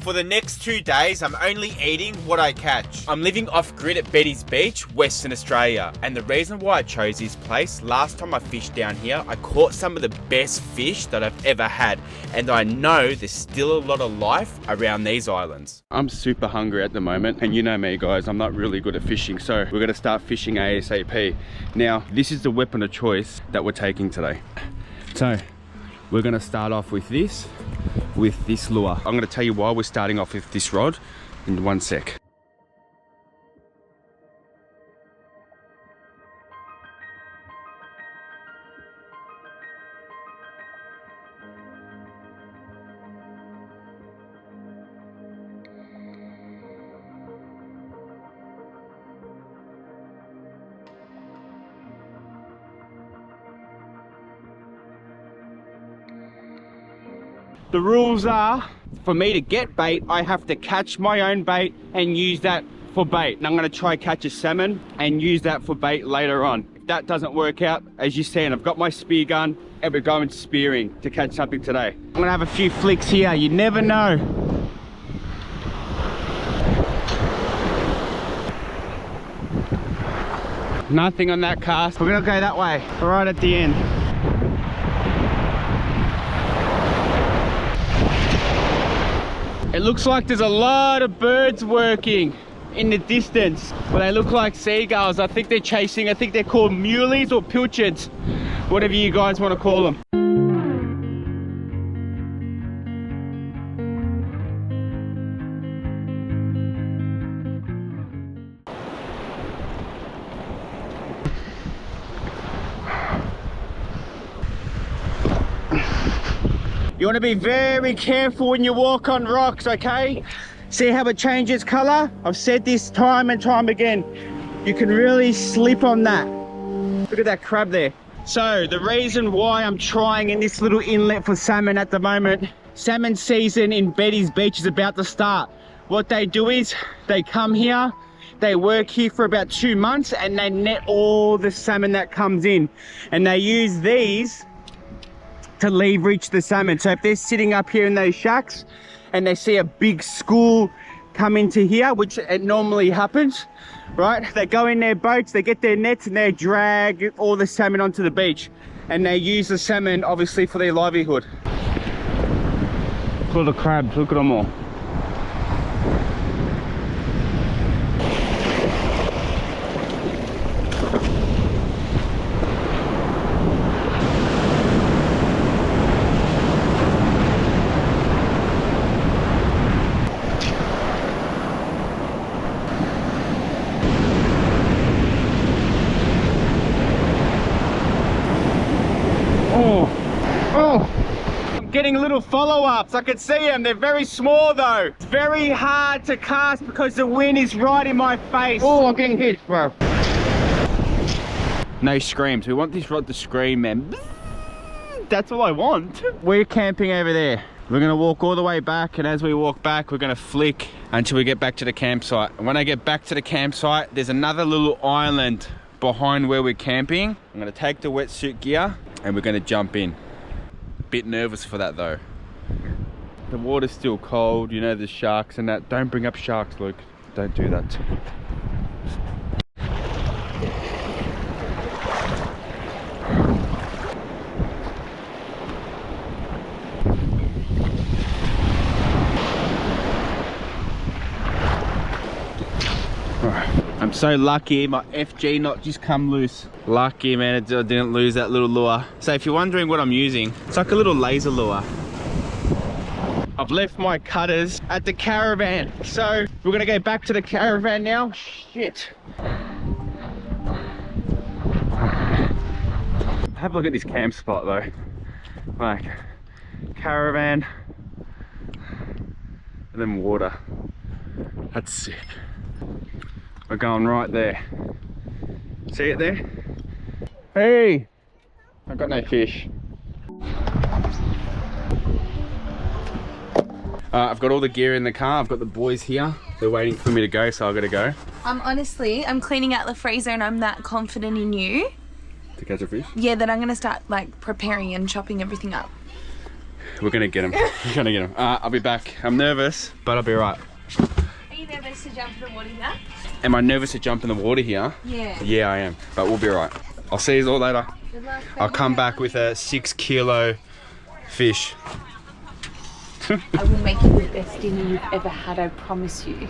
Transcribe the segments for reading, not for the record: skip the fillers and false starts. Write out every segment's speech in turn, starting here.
For the next 2 days, I'm only eating what I catch. I'm living off-grid at Betty's Beach, Western Australia. And the reason why I chose this place, last time I fished down here, I caught some of the best fish that I've ever had. And I know there's still a lot of life around these islands. I'm super hungry at the moment. And you know me, guys, I'm not really good at fishing. So we're going to start fishing ASAP. Now, this is the weapon of choice that we're taking today. So we're going to start off with this lure. I'm going to tell you why we're starting off with this rod in 1 sec. The rules are, for me to get bait, I have to catch my own bait and use that for bait. And I'm going to try catch a salmon and use that for bait later on. If that doesn't work out, as you see, I've got my spear gun and we're going spearing to catch something today. I'm going to have a few flicks here, you never know. Nothing on that cast. We're going to go that way, right at the end. It looks like there's a lot of birds working in the distance. Well, they look like seagulls. I think they're chasing, I think they're called muleys or pilchards, whatever you guys want to call them. You want to be very careful when you walk on rocks, okay? See how it changes color? I've said this time and time again. You can really slip on that. Look at that crab there. So the reason why I'm trying in this little inlet for salmon at the moment, salmon season in Betty's Beach is about to start. What they do is they come here, they work here for about 2 months and they net all the salmon that comes in. And they use these to leverage the salmon. So if they're sitting up here in those shacks and they see a big school come into here, which it normally happens, right? They go in their boats, they get their nets and they drag all the salmon onto the beach. And they use the salmon obviously for their livelihood. Look at the crabs, look at them all. Getting little follow-ups. I can see them. They're very small though. It's very hard to cast because the wind is right in my face. Oh, I'm getting hit, bro. No screams. We want this rod to scream, man. That's all I want. We're camping over there. We're gonna walk all the way back, and as we walk back, we're gonna flick until we get back to the campsite. And when I get back to the campsite, there's another little island behind where we're camping. I'm gonna take the wetsuit gear and we're gonna jump in. Bit nervous for that though. The water's still cold, you know, there's sharks and that. Don't bring up sharks, Luke. Don't do that. I'm so lucky my FG not just come loose. Lucky, man, I didn't lose that little lure. So if you're wondering what I'm using, it's like a little laser lure. I've left my cutters at the caravan. So we're gonna go back to the caravan now. Shit. Have a look at this camp spot though. Like, caravan, and then water. That's sick. We're going right there. See it there? Hey! I've got no fish. I've got all the gear in the car. I've got the boys here. They're waiting for me to go, so I've got to go. Honestly, I'm cleaning out the freezer and I'm that confident in you. To catch a fish? Yeah, that I'm going to start like preparing and chopping everything up. We're gonna get him. We're gonna get him. I'll be back. I'm nervous, but I'll be right. Are you nervous to jump in the water here? Am I nervous to jump in the water here? Yeah. Yeah, I am, but we'll be right. I'll see you all later. Good luck. I'll come back with a 6-kilo fish. I will make you the best dinner you've ever had, I promise you.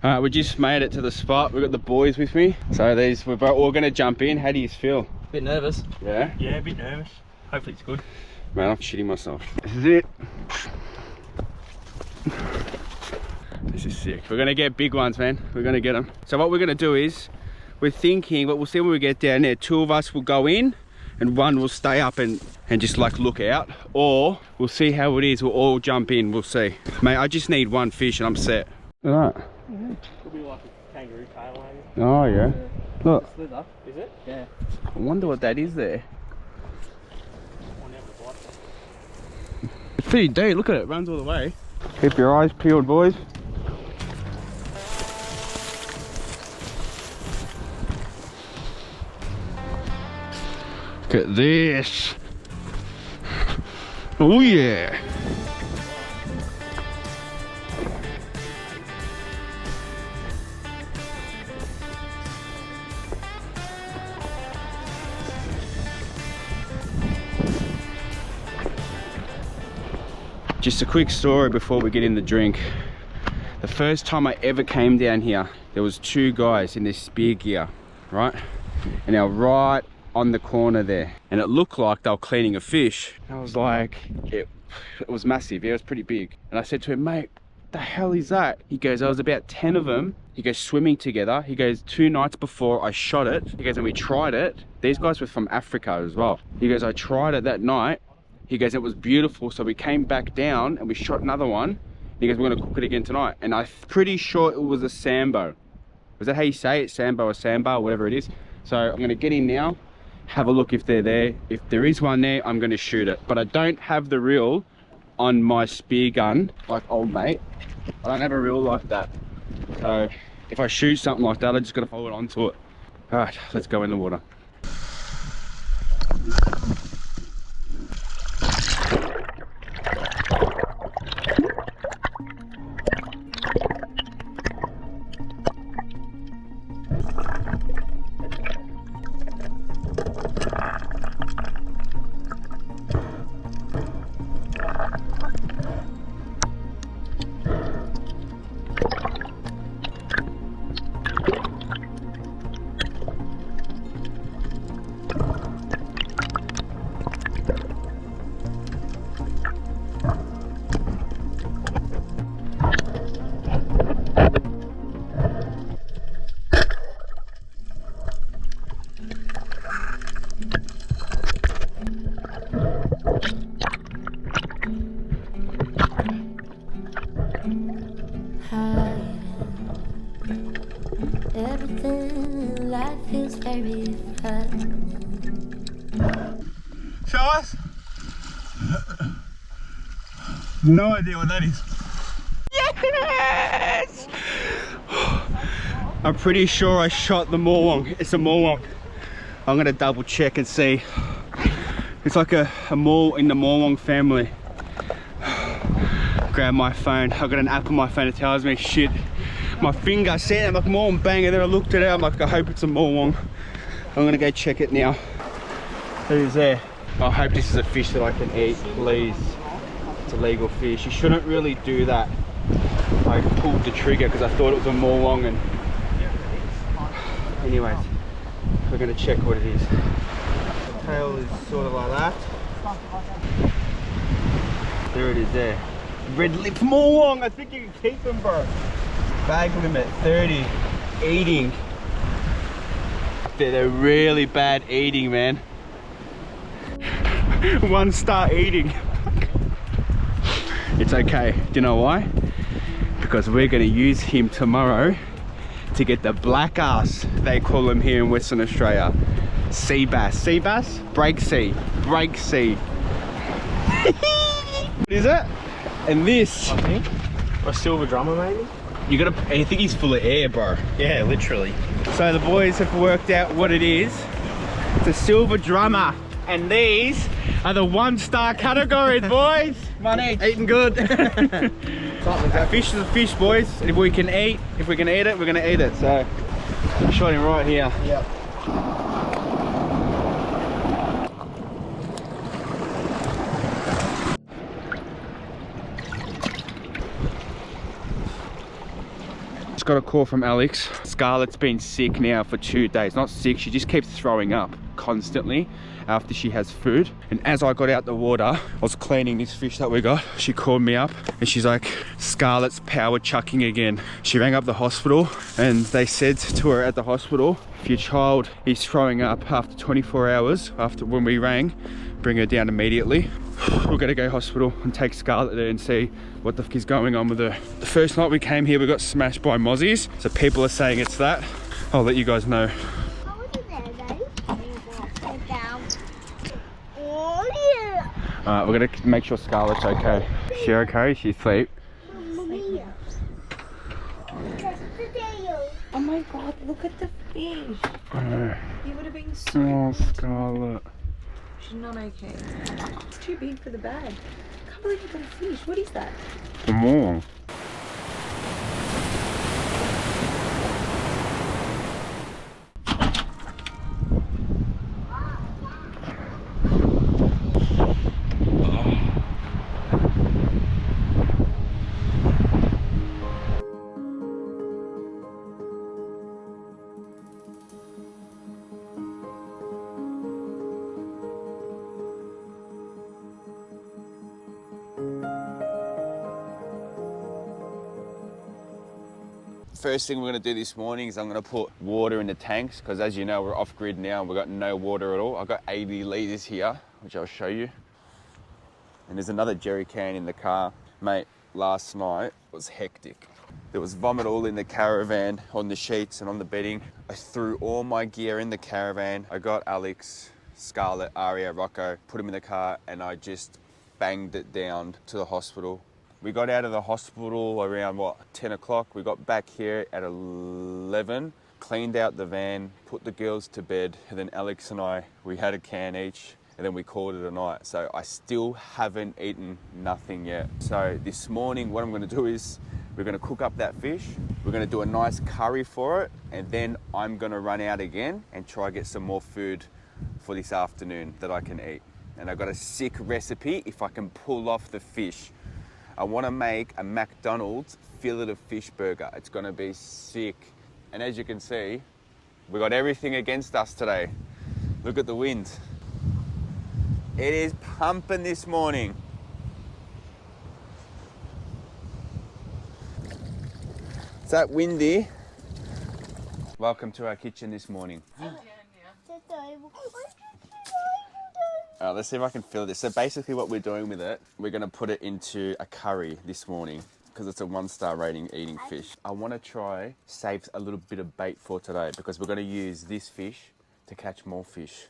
Alright, we just made it to the spot. We've got the boys with me. So we're all gonna jump in. How do you feel? Bit nervous. Yeah? Yeah, a bit nervous. Hopefully it's good. Man, I'm shitting myself. This is it. This is sick. We're gonna get big ones, man. We're gonna get them. So what we're gonna do is, we're thinking, but we'll see when we get down there. 2 of us will go in and 1 will stay up and just like look out. Or we'll see how it is. We'll all jump in. We'll see. Mate, I just need 1 fish and I'm set. Alright. Could be like a kangaroo tail maybe. Oh yeah. Look. Slither. Is it? Yeah. I wonder what that is there. It's pretty deep. Look at it. It runs all the way. Keep your eyes peeled, boys. Look at this. Oh yeah. Just a quick story before we get in the drink. The first time I ever came down here, there was 2 guys in this spear gear, right? And they were right on the corner there. And it looked like they were cleaning a fish. And I was like, it was massive. Yeah, it was pretty big. And I said to him, mate, what the hell is that? He goes, there was about 10 of them. He goes, swimming together. He goes, 2 nights before I shot it. He goes, and we tried it. These guys were from Africa as well. He goes, I tried it that night. He goes, it was beautiful, so we came back down and we shot another one. He goes, we're gonna cook it again tonight. And I'm pretty sure it was a sambo. Was that how you say it? Sambo or samba, whatever it is. So I'm gonna get in now, have a look if they're there. If there is one there, I'm gonna shoot it. But I don't have the reel on my spear gun, like old mate. I don't have a reel like that. So if I shoot something like that, I just gotta hold onto it. All right, let's go in the water. Everything in life is very fun. Show us. No idea what that is. Yes! I'm pretty sure I shot the Mulloway. It's a Mulloway. I'm gonna double check and see. It's like a mole in the Mulloway family. Grab my phone. I've got an app on my phone that tells me shit. My finger said, I'm like, Mulloway, bang, and then I looked at it. I'm like, I hope it's a Mulloway. I'm gonna go check it now. Who's there? I hope this is a fish that I can eat, please. It's a legal fish. You shouldn't really do that. I pulled the trigger because I thought it was a Mulloway, and anyways, we're gonna check what it is. The tail is sort of like that. There it is there. Red lip Mulloway, I think you can keep them, bro. Bag limit 30, eating. They're really bad eating, man. 1 star eating. It's okay. Do you know why? Because we're going to use him tomorrow to get the black ass, they call him here in Western Australia. Sea bass. Sea bass? Break sea. Break sea. What is it? And this. I think. A silver drummer, maybe? You gotta. I think he's full of air, bro. Yeah, literally. So the boys have worked out what it is. It's a silver drummer. And these are the 1-star categories, boys. One each. Eating good. Fish is a fish, boys. And if we can eat it, we're gonna eat it. So I shot him right here. Yep. Just got a call from Alex. Scarlett's been sick now for 2 days. Not sick, she just keeps throwing up constantly after she has food. And as I got out the water, I was cleaning this fish that we got. She called me up and she's like, Scarlett's power chucking again. She rang up the hospital and they said to her at the hospital, if your child is throwing up after 24 hours after when we rang, bring her down immediately. We're gonna go hospital and take Scarlett there and see what the fuck is going on with her. The first night we came here, we got smashed by mozzies. So people are saying it's that. I'll let you guys know. Alright, we're gonna make sure Scarlett's okay. Is she okay? She's asleep. Oh my god, look at the fish. You would have been so Oh, Scarlett. She's not okay. It's too big for the bag. I can't believe you got a fish. What is that? Come on. First thing we're going to do this morning is I'm going to put water in the tanks because as you know we're off grid now and we've got no water at all. I've got 80 litres here which I'll show you, and there's another jerry can in the car. Mate, last night was hectic. There was vomit all in the caravan, on the sheets and on the bedding. I threw all my gear in the caravan. I got Alex, Scarlett, Aria, Rocco, put them in the car and I just banged it down to the hospital. We got out of the hospital around, 10 o'clock. We got back here at 11, cleaned out the van, put the girls to bed, and then Alex and I, we had a can each, and then we called it a night. So I still haven't eaten nothing yet. So this morning, what I'm gonna do is, we're gonna cook up that fish, we're gonna do a nice curry for it, and then I'm gonna run out again and try get some more food for this afternoon that I can eat. And I've got a sick recipe if I can pull off the fish. I want to make a McDonald's fillet of fish burger. It's going to be sick. And as you can see, we got everything against us today. Look at the wind. It is pumping this morning. It's that windy. Welcome to our kitchen this morning. Let's see if I can fill this. So basically what we're doing with it, we're going to put it into a curry this morning because it's a 1-star rating eating fish. I want to try save a little bit of bait for today because we're going to use this fish to catch more fish.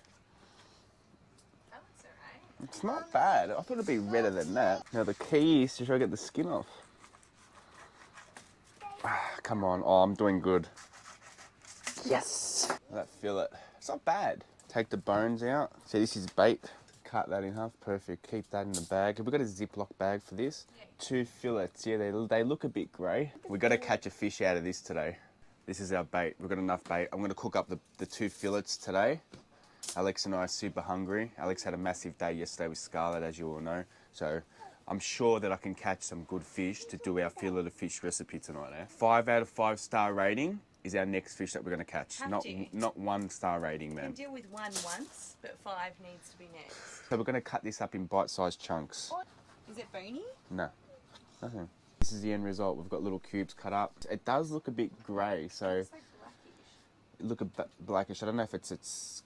That looks alright. It's not bad. I thought it'd be redder than that. Now the key is to try to get the skin off. Come on. Oh, I'm doing good. Yes! That fillet. It's not bad. Take the bones out. See, this is bait. Cut that in half. Perfect. Keep that in the bag. Have we got a Ziploc bag for this? Yeah. 2 fillets. Yeah, they look a bit grey. We've got to catch a fish out of this today. This is our bait. We've got enough bait. I'm going to cook up the 2 fillets today. Alex and I are super hungry. Alex had a massive day yesterday with Scarlett, as you all know. So I'm sure that I can catch some good fish to do our fillet of fish recipe tonight. 5 out of 5-star rating is our next fish that we're going to catch. Not 1-star rating, man. You can deal with 1 once, but 5 needs to be next. So we're going to cut this up in bite-sized chunks. Is it bony? No, nothing. This is the end result. We've got little cubes cut up. It does look a bit grey, so It's like blackish. it look a bit blackish. I don't know if it's its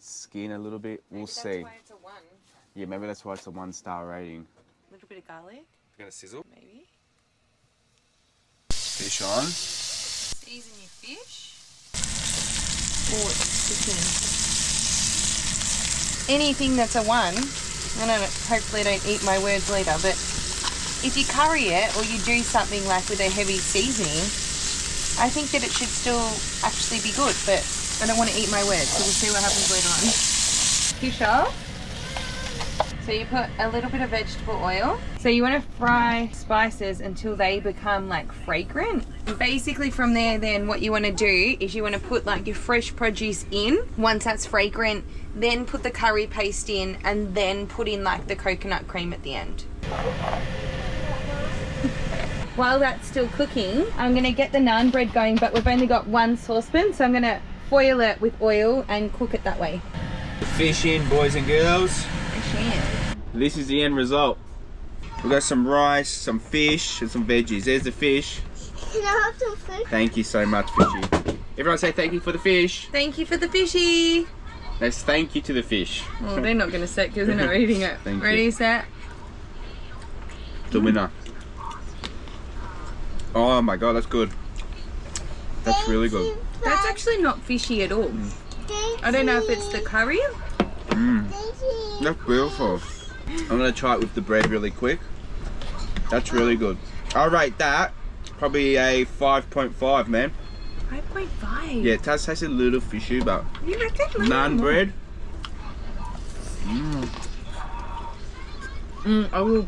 skin a little bit. We'll Maybe see. That's why it's a 1. Yeah, maybe that's why it's a 1-star rating. A little bit of garlic, We're going to sizzle. maybe. Fish on. Season your fish. Oh, it's cooking. Anything that's a 1, I don't know, hopefully I don't eat my words later, but if you curry it or you do something like with a heavy seasoning, I think that it should still actually be good, but I don't want to eat my words, so we'll see what happens later on. Fish off. So you put a little bit of vegetable oil. So you want to fry spices until they become like fragrant. And basically from there then what you want to do is you want to put like your fresh produce in. Once that's fragrant, then put the curry paste in and then put in like the coconut cream at the end. While that's still cooking, I'm going to get the naan bread going, but we've only got 1 saucepan, so I'm going to foil it with oil and cook it that way. Fish in, boys and girls. Fish in. This is the end result. We've got some rice, some fish, and some veggies. There's the fish. Can I have some fish? Thank you so much, fishy. Everyone say thank you for the fish. Thank you for the fishy. Let's thank you to the fish. Well, they're not going to set because they're not eating it. Thank Ready, you. set? The winner. Oh my god, that's good. That's really good. That's actually not fishy at all. I don't know if it's the curry. That's beautiful. I'm gonna try it with the bread really quick. That's really good. I'll rate that probably a 5.5, man. 5.5. Yeah, it does taste a little fishy, but You reckon? naan bread. I will.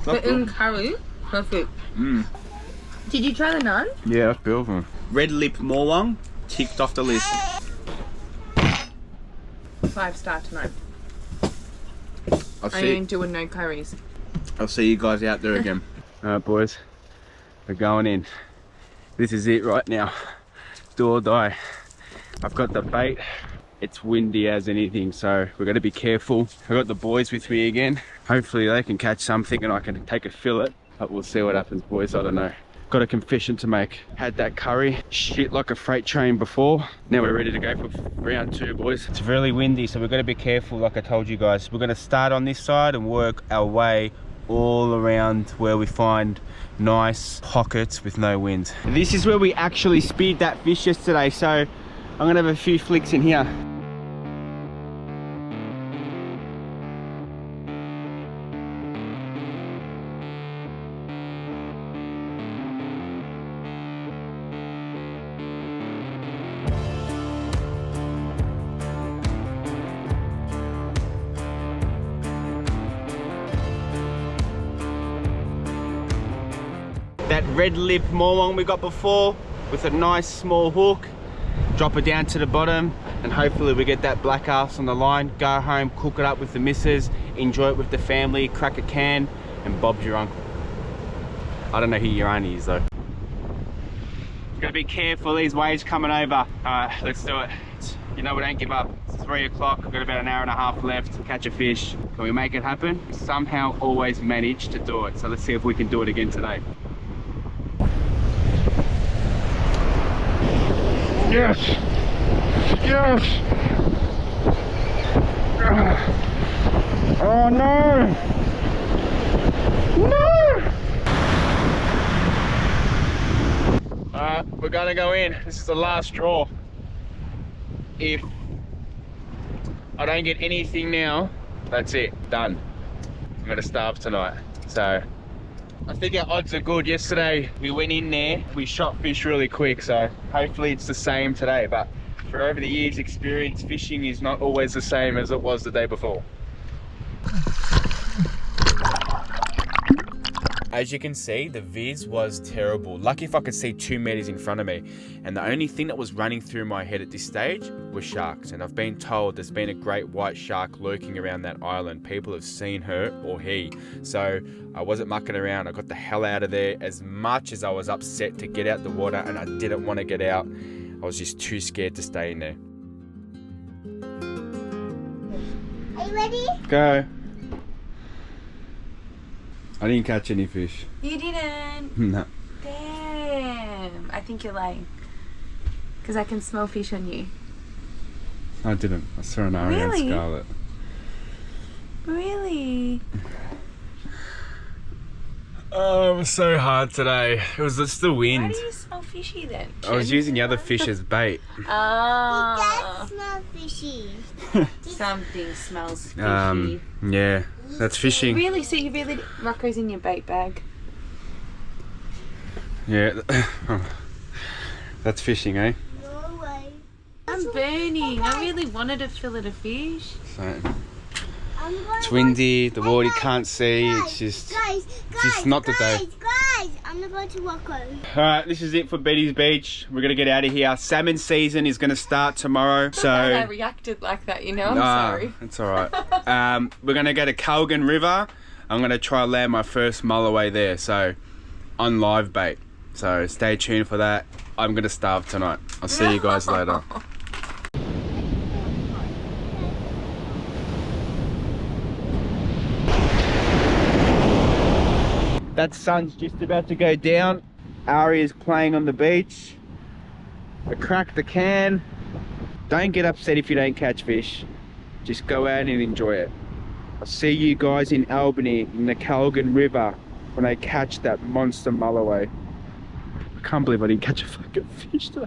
But in curry, perfect. Did you try the naan? Yeah, that's beautiful. Red lip morwong ticked off the list. 5-star tonight. I'll I ain't doing no curries. I'll see you guys out there again. Alright boys, we're going in. This is it right now. Do or die. I've got the bait. It's windy as anything, so we're going to be careful. I've got the boys with me again. Hopefully they can catch something and I can take a fillet, but we'll see what happens, boys. I don't know. Got a confession to make. Had that curry shit like a freight train before. Now we're ready to go for round 2, boys. It's really windy, so we've got to be careful like I told you guys. We're going to start on this side and work our way all around where we find nice pockets with no wind. This is where we actually speared that fish yesterday, so I'm going to have a few flicks in here. That red lip morwong we got before with a nice small hook, drop it down to the bottom, and hopefully we get that black ass on the line, go home, cook it up with the missus, enjoy it with the family, crack a can, and Bob's your uncle. I don't know who your auntie is though. Gotta be careful, these waves coming over. Alright, let's do it. You know we don't give up. It's 3 o'clock, we've got about an hour and a half left to catch a fish. Can we make it happen? We somehow always manage to do it, so let's see if we can do it again today. Yes! Yes! Oh no! No! Alright, we're gonna go in. This is the last draw. If I don't get anything now, that's it, done. I'm gonna starve tonight. So I think our odds are good. Yesterday we went in there, we shot fish really quick, so hopefully it's the same today. But for over the years experience, fishing is not always the same as it was the day before. As you can see, the viz was terrible. Lucky if I could see 2 meters in front of me. And the only thing that was running through my head at this stage was sharks. And I've been told there's been a great white shark lurking around that island. People have seen her or he. So I wasn't mucking around. I got the hell out of there. As much as I was upset to get out the water and I didn't want to get out, I was just too scared to stay in there. Are you ready? Go. I didn't catch any fish. You didn't? No. Damn. I think you're lying. Because I can smell fish on you. I didn't. I saw an Ariane Really? Scarlet. Really? Oh, it was so hard today. It was just the Why wind. do you smell fishy then? I was using the other fish as bait. It Ah, does smell fishy. something smells fishy. Yeah, that's fishing. Really? So you really Rocco's in your bait bag? Yeah, that's fishing, eh? No way. I'm burning. I really wanted a fillet of fish. So, I'm going it's windy. The water you can't see. It's just not the day. Guys, I'm gonna go to Rocco. All right, this is it for Betty's Beach. We're gonna get out of here. Salmon season is gonna start tomorrow. I So reacted like that, you know. I'm sorry. it's all right. We're gonna go to Calgan River. I'm gonna try land my first Mulloway there. So on live bait. So stay tuned for that. I'm gonna starve tonight. I'll see you guys later. That sun's just about to go down. Ari is playing on the beach. I cracked the can. Don't get upset if you don't catch fish. Just go out and enjoy it. I'll see you guys in Albany in the Calgan River when I catch that monster Mulloway. I can't believe I didn't catch a fucking fish today.